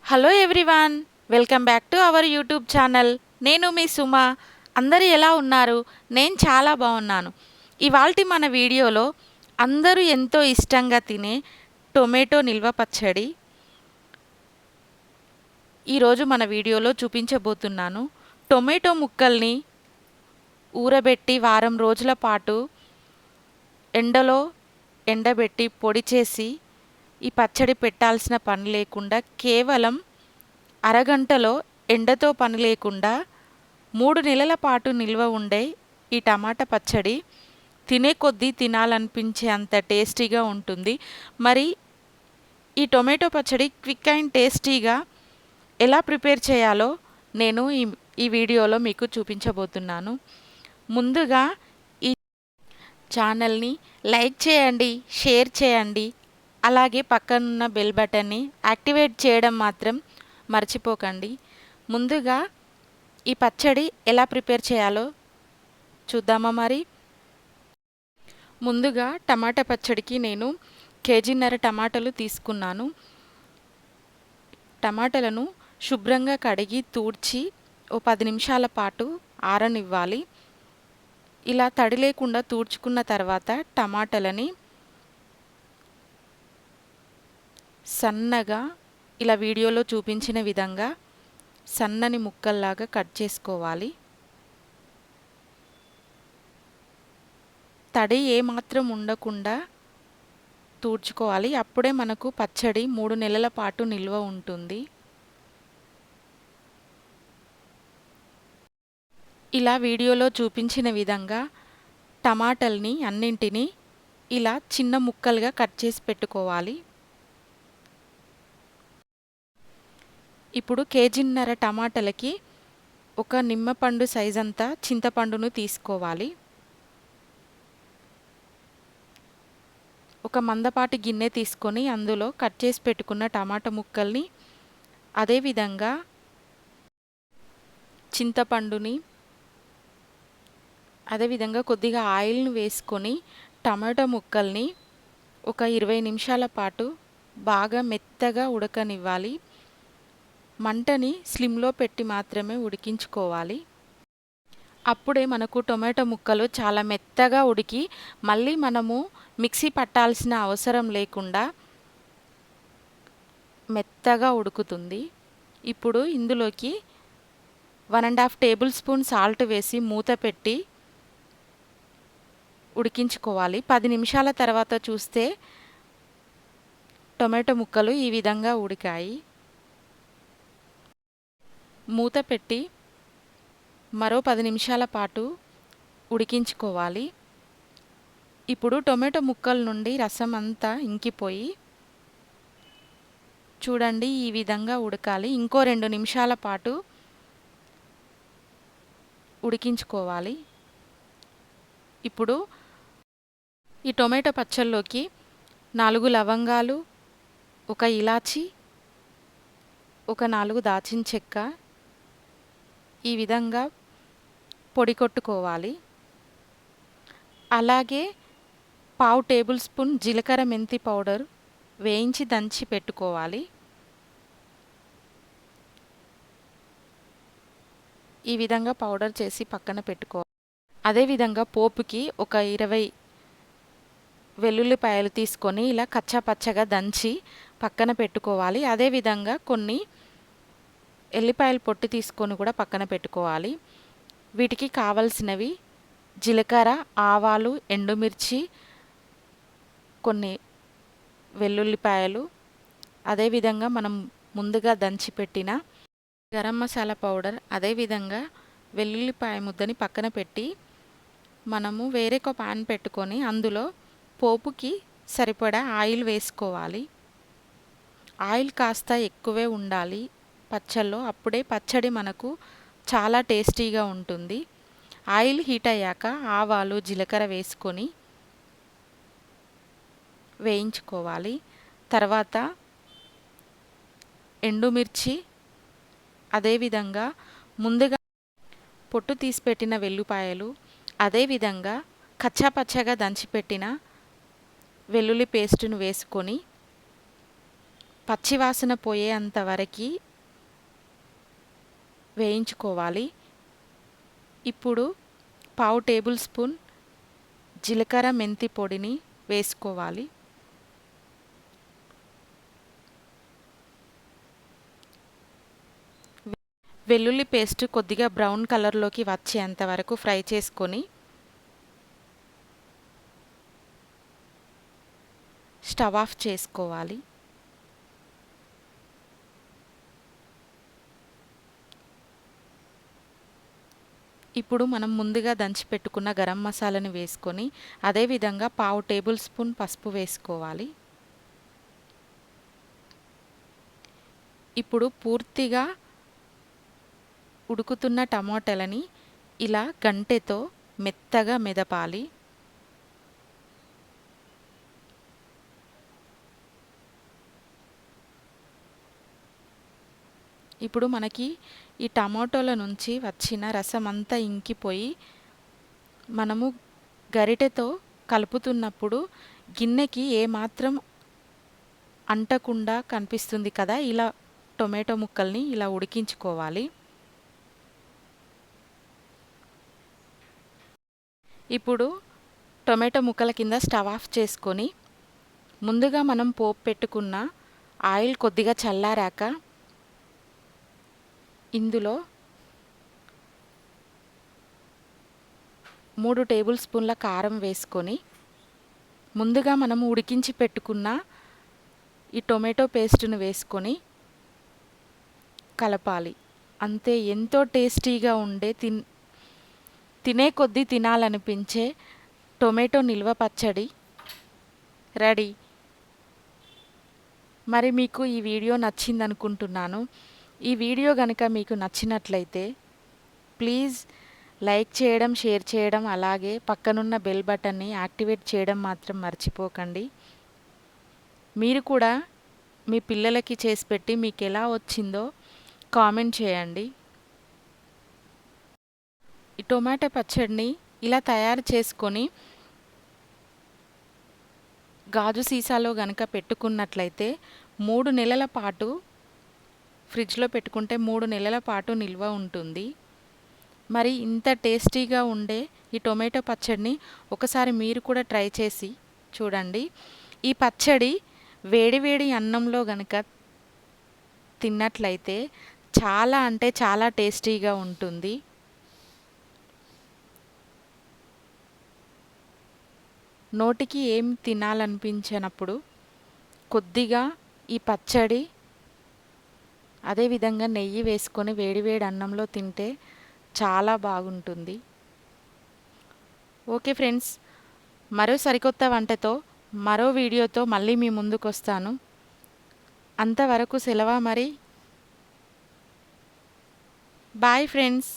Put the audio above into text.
Hello everyone, welcome back to our YouTube channel. నేను మీ సుమ. అందరూ ఎలా ఉన్నారు? నేను చాలా బాగున్నాను. ఇవాల్టి మన వీడియోలో అందరూ ఎంతో ఇష్టంగా తినే టొమాటో నిల్వ పచ్చడి ఈరోజు మన వీడియోలో చూపించబోతున్నాను. టొమాటో ముక్కల్ని ఊరబెట్టి వారం రోజుల పాటు ఎండలో ఎండబెట్టి పొడి చేసి ఈ పచ్చడి పెట్టాల్సిన పని లేకుండా కేవలం అరగంటలో ఎండతో పని లేకుండా 3 నెలల పాటు నిల్వ ఉండే ఈ టమాటా పచ్చడి తినే కొద్దీ తినాలనిపించే అంత టేస్టీగా ఉంటుంది. మరి ఈ టొమాటో పచ్చడి క్విక్ అండ్ టేస్టీగా ఎలా ప్రిపేర్ చేయాలో నేను ఈ వీడియోలో మీకు చూపించబోతున్నాను. ముందుగా ఈ ఛానల్ని లైక్ చేయండి, షేర్ చేయండి, అలాగే పక్కనున్న బెల్ బటన్ని యాక్టివేట్ చేయడం మాత్రం మర్చిపోకండి. ముందుగా ఈ పచ్చడి ఎలా ప్రిపేర్ చేయాలో చూద్దామా మరి. ముందుగా టమాటా పచ్చడికి నేను 1.5 కేజీ టమాటాలు తీసుకున్నాను. టమాటాలను శుభ్రంగా కడిగి తూడ్చి ఓ 10 నిమిషాల పాటు ఆరనివ్వాలి. ఇలా తడి లేకుండా తూడ్చుకున్న తర్వాత టమాటాలని సన్నగా ఇలా వీడియోలో చూపించిన విధంగా సన్నని ముక్కల్లాగా కట్ చేసుకోవాలి. తడి ఏమాత్రం ఉండకుండా తూడ్చుకోవాలి. అప్పుడే మనకు పచ్చడి 3 నెలల పాటు నిల్వ ఉంటుంది. ఇలా వీడియోలో చూపించిన విధంగా టమాటాల్ని అన్నింటినీ ఇలా చిన్న ముక్కలుగా కట్ చేసి పెట్టుకోవాలి. ఇప్పుడు 1.5 కేజీ టమాటాలకి ఒక నిమ్మపండు సైజంతా చింతపండును తీసుకోవాలి. ఒక మందపాటి గిన్నె తీసుకొని అందులో కట్ చేసి పెట్టుకున్న టమాటా ముక్కల్ని అదేవిధంగా చింతపండుని అదేవిధంగా కొద్దిగా ఆయిల్ను వేసుకొని టమాటా ముక్కల్ని ఒక 20 నిమిషాల పాటు బాగా మెత్తగా ఉడకనివ్వాలి. మంటని స్లిమ్లో పెట్టి మాత్రమే ఉడికించుకోవాలి. అప్పుడే మనకు టొమాటో ముక్కలు చాలా మెత్తగా ఉడికి మళ్ళీ మనము మిక్సీ పట్టాల్సిన అవసరం లేకుండా మెత్తగా ఉడుకుతుంది. ఇప్పుడు ఇందులోకి 1.5 టేబుల్ స్పూన్ సాల్ట్ వేసి మూత పెట్టి ఉడికించుకోవాలి. 10 నిమిషాల తర్వాత చూస్తే టొమాటో ముక్కలు ఈ విధంగా ఉడికాయి. మూత పెట్టి మరో 10 నిమిషాల పాటు ఉడికించుకోవాలి. ఇప్పుడు టొమాటో ముక్కల నుండి రసం అంతా ఇంకిపోయి చూడండి ఈ విధంగా ఉడకాలి. ఇంకో 2 నిమిషాల పాటు ఉడికించుకోవాలి. ఇప్పుడు ఈ టొమాటో పచ్చళ్ళలోకి 4 లవంగాలు, ఒక ఇలాచి, ఒక 4 దాచిన చెక్క ఈ విధంగా పొడి కొట్టుకోవాలి. అలాగే 1/2 టేబుల్ స్పూన్ జీలకర్ర మెంతి పౌడర్ వేయించి దంచి పెట్టుకోవాలి. ఈ విధంగా పౌడర్ చేసి పక్కన పెట్టుకోవాలి. అదేవిధంగా పోపుకి ఒక 20 వెల్లుల్లిపాయలు తీసుకొని ఇలా కచ్చా పచ్చగా దంచి పక్కన పెట్టుకోవాలి. అదేవిధంగా కొన్ని ఎల్లిపాయల పొట్టు తీసుకొని కూడా పక్కన పెట్టుకోవాలి. వీటికి కావలసినవి జీలకర్ర, ఆవాలు, ఎండుమిర్చి, కొన్ని వెల్లుల్లిపాయలు, అదేవిధంగా మనం ముందుగా దంచి పెట్టిన గరం మసాలా పౌడర్, అదేవిధంగా వెల్లుల్లిపాయ ముద్దని పక్కన పెట్టి మనము వేరొక పాన్ పెట్టుకొని అందులో పోపుకి సరిపడా ఆయిల్ వేసుకోవాలి. ఆయిల్ కాస్త ఎక్కువే ఉండాలి పచ్చళ్ళలో, అప్పుడే పచ్చడి మనకు చాలా టేస్టీగా ఉంటుంది. ఆయిల్ హీట్ అయ్యాక ఆవాలు, జీలకర్ర వేసుకొని వేయించుకోవాలి. తర్వాత ఎండుమిర్చి, అదేవిధంగా ముందుగా పొట్టు తీసిపెట్టిన వెల్లుల్లిపాయలు, అదేవిధంగా కచ్చాపచ్చగా దంచిపెట్టిన వెల్లుల్లి పేస్టును వేసుకొని పచ్చివాసన పోయేంత వరకు వేయించుకోవాలి. ఇప్పుడు పావు టేబుల్ స్పూన్ జీలకర్ర మెంతి పొడిని వేసుకోవాలి. వెల్లుల్లి పేస్ట్ కొద్దిగా బ్రౌన్ కలర్లోకి వచ్చేంత వరకు ఫ్రై చేసుకొని స్టవ్ ఆఫ్ చేసుకోవాలి. ఇప్పుడు మనం ముందుగా దంచి పెట్టుకున్న గరం మసాలాని వేసుకొని అదేవిధంగా పావు టేబుల్ స్పూన్ పసుపు వేసుకోవాలి. ఇప్పుడు పూర్తిగా ఉడుకుతున్న టమాటాలని ఇలా గంటెతో మెత్తగా మెదపాలి. ఇప్పుడు మనకి ఈ టమాటోల నుంచి వచ్చిన రసం అంతా ఇంకిపోయి మనము గరిటెతో కలుపుతున్నప్పుడు గిన్నెకి ఏమాత్రం అంటకుండా కనిపిస్తుంది కదా. ఇలా టొమాటో ముక్కల్ని ఇలా ఉడికించుకోవాలి. ఇప్పుడు టొమాటో ముక్కల కింద స్టవ్ ఆఫ్ చేసుకొని ముందుగా మనం పోపు పెట్టుకున్న ఆయిల్ కొద్దిగా చల్లారాక ఇందులో 3 టేబుల్ స్పూన్ల కారం వేసుకొని ముందుగా మనం ఉడికించి పెట్టుకున్న ఈ టొమాటో పేస్ట్ను వేసుకొని కలపాలి. అంతే, ఎంతో టేస్టీగా ఉండే తినే కొద్దీ తినాలనిపించే టొమాటో నిల్వ పచ్చడి రెడీ. మరి మీకు ఈ వీడియో నచ్చిందనుకుంటున్నాను. ఈ వీడియో కనుక మీకు నచ్చినట్లయితే ప్లీజ్ లైక్ చేయడం, షేర్ చేయడం, అలాగే పక్కనున్న బెల్ బటన్ని యాక్టివేట్ చేయడం మాత్రం మర్చిపోకండి. మీరు కూడా మీ పిల్లలకి చేసి పెట్టి మీకు ఎలా వచ్చిందో కామెంట్ చేయండి. ఈ టొమాటో పచ్చడిని ఇలా తయారు చేసుకొని గాజు సీసాలో కనుక పెట్టుకున్నట్లయితే 3 నెలల పాటు ఫ్రిడ్జ్లో పెట్టుకుంటే 3 నెలల పాటు నిల్వ ఉంటుంది. మరి ఇంత టేస్టీగా ఉండే ఈ టొమాటో పచ్చడిని ఒకసారి మీరు కూడా ట్రై చేసి చూడండి. ఈ పచ్చడి వేడివేడి అన్నంలో గనుక తిన్నట్లయితే చాలా అంటే చాలా టేస్టీగా ఉంటుంది. నోటికి ఏం తినాలనిపించినప్పుడు కొద్దిగా ఈ పచ్చడి అదేవిధంగా నెయ్యి వేసుకొని వేడివేడి అన్నంలో తింటే చాలా బాగుంటుంది. ఓకే ఫ్రెండ్స్, మరో సరికొత్త వంటతో మరో వీడియోతో మళ్ళీ మీ ముందుకు వస్తాను. అంతవరకు సెలవు మరి. Bye friends.